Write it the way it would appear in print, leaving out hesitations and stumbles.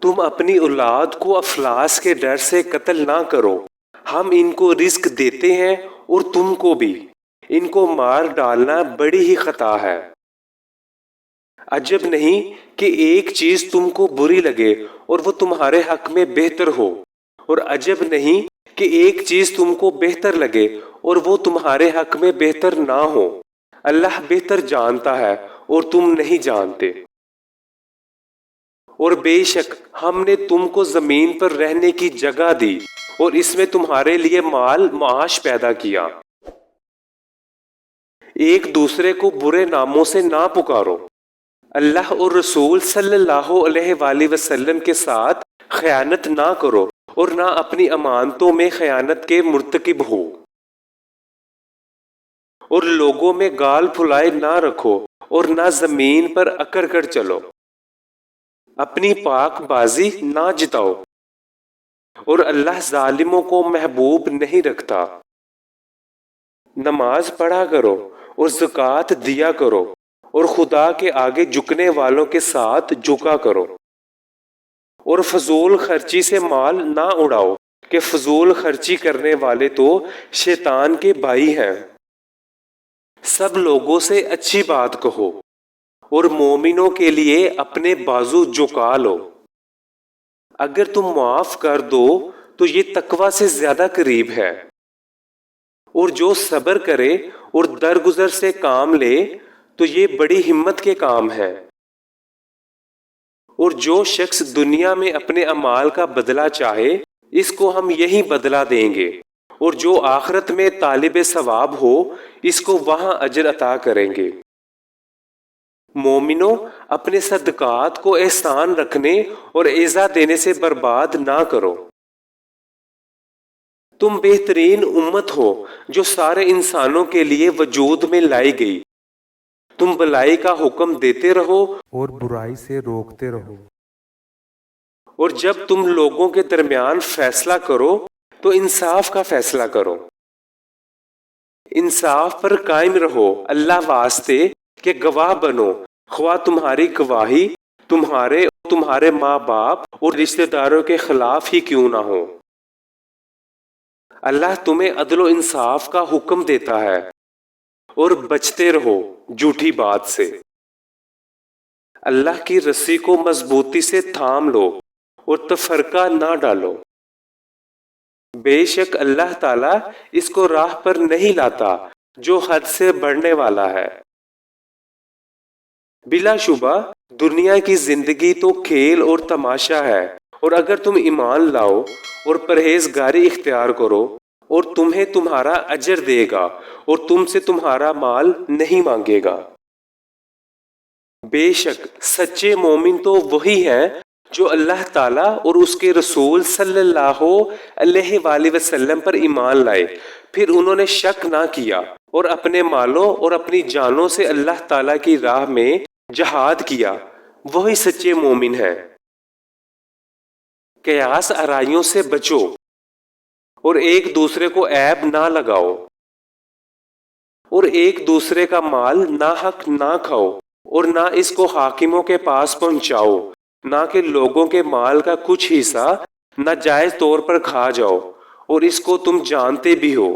تم اپنی اولاد کو افلاس کے ڈر سے قتل نہ کرو، ہم ان کو رزق دیتے ہیں اور تم کو بھی، ان کو مار ڈالنا بڑی ہی خطا ہے۔ عجب نہیں کہ ایک چیز تم کو بری لگے اور وہ تمہارے حق میں بہتر ہو، اور عجب نہیں کہ ایک چیز تم کو بہتر لگے اور وہ تمہارے حق میں بہتر نہ ہو۔ اللہ بہتر جانتا ہے اور تم نہیں جانتے۔ اور بے شک ہم نے تم کو زمین پر رہنے کی جگہ دی اور اس میں تمہارے لیے مال معاش پیدا کیا۔ ایک دوسرے کو برے ناموں سے نہ پکارو۔ اللہ اور رسول صلی اللہ علیہ وآلہ وسلم کے ساتھ خیانت نہ کرو اور نہ اپنی امانتوں میں خیانت کے مرتکب ہو، اور لوگوں میں گال پھلائے نہ رکھو اور نہ زمین پر اکڑ کر چلو۔ اپنی پاک بازی نہ جتاؤ، اور اللہ ظالموں کو محبوب نہیں رکھتا۔ نماز پڑھا کرو اور زکوٰۃ دیا کرو، اور خدا کے آگے جھکنے والوں کے ساتھ جھکا کرو، اور فضول خرچی سے مال نہ اڑاؤ کہ فضول خرچی کرنے والے تو شیطان کے بھائی ہیں۔ سب لوگوں سے اچھی بات کہو اور مومنوں کے لیے اپنے بازو جھکا لو۔ اگر تم معاف کر دو تو یہ تقوی سے زیادہ قریب ہے، اور جو صبر کرے اور درگزر سے کام لے تو یہ بڑی ہمت کے کام ہے۔ اور جو شخص دنیا میں اپنے اعمال کا بدلہ چاہے اس کو ہم یہی بدلہ دیں گے، اور جو آخرت میں طالب ثواب ہو اس کو وہاں اجر عطا کریں گے۔ مومنوں، اپنے صدقات کو احسان رکھنے اور ایذا دینے سے برباد نہ کرو۔ تم بہترین امت ہو جو سارے انسانوں کے لیے وجود میں لائی گئی۔ تم بھلائی کا حکم دیتے رہو اور برائی سے روکتے رہو۔ اور جب تم لوگوں کے درمیان فیصلہ کرو تو انصاف کا فیصلہ کرو۔ انصاف پر قائم رہو اللہ واسطے کہ گواہ بنو، خواہ تمہاری گواہی تمہارے اور تمہارے ماں باپ اور رشتہ داروں کے خلاف ہی کیوں نہ ہو۔ اللہ تمہیں عدل و انصاف کا حکم دیتا ہے، اور بچتے رہو جھوٹی بات سے۔ اللہ کی رسی کو مضبوطی سے تھام لو اور تفرقہ نہ ڈالو۔ بے شک اللہ تعالیٰ اس کو راہ پر نہیں لاتا جو حد سے بڑھنے والا ہے۔ بلا شبہ دنیا کی زندگی تو کھیل اور تماشا ہے، اور اگر تم ایمان لاؤ اور پرہیزگاری اختیار کرو اور تمہیں تمہارا اجر دے گا اور تم سے تمہارا مال نہیں مانگے گا۔ بے شک سچے مومن تو وہی ہیں جو اللہ تعالیٰ اور اس کے رسول صلی اللہ علیہ وآلہ وسلم پر ایمان لائے، پھر انہوں نے شک نہ کیا اور اپنے مالوں اور اپنی جانوں سے اللہ تعالیٰ کی راہ میں جہاد کیا، وہی سچے مومن ہیں۔ قیاس آرائیوں سے بچو اور ایک دوسرے کو عیب نہ لگاؤ، اور ایک دوسرے کا مال ناحق نہ کھاؤ، اور نہ اس کو حاکموں کے پاس پہنچاؤ، نہ کہ لوگوں کے مال کا کچھ حصہ ناجائز طور پر کھا جاؤ، اور اس کو تم جانتے بھی ہو۔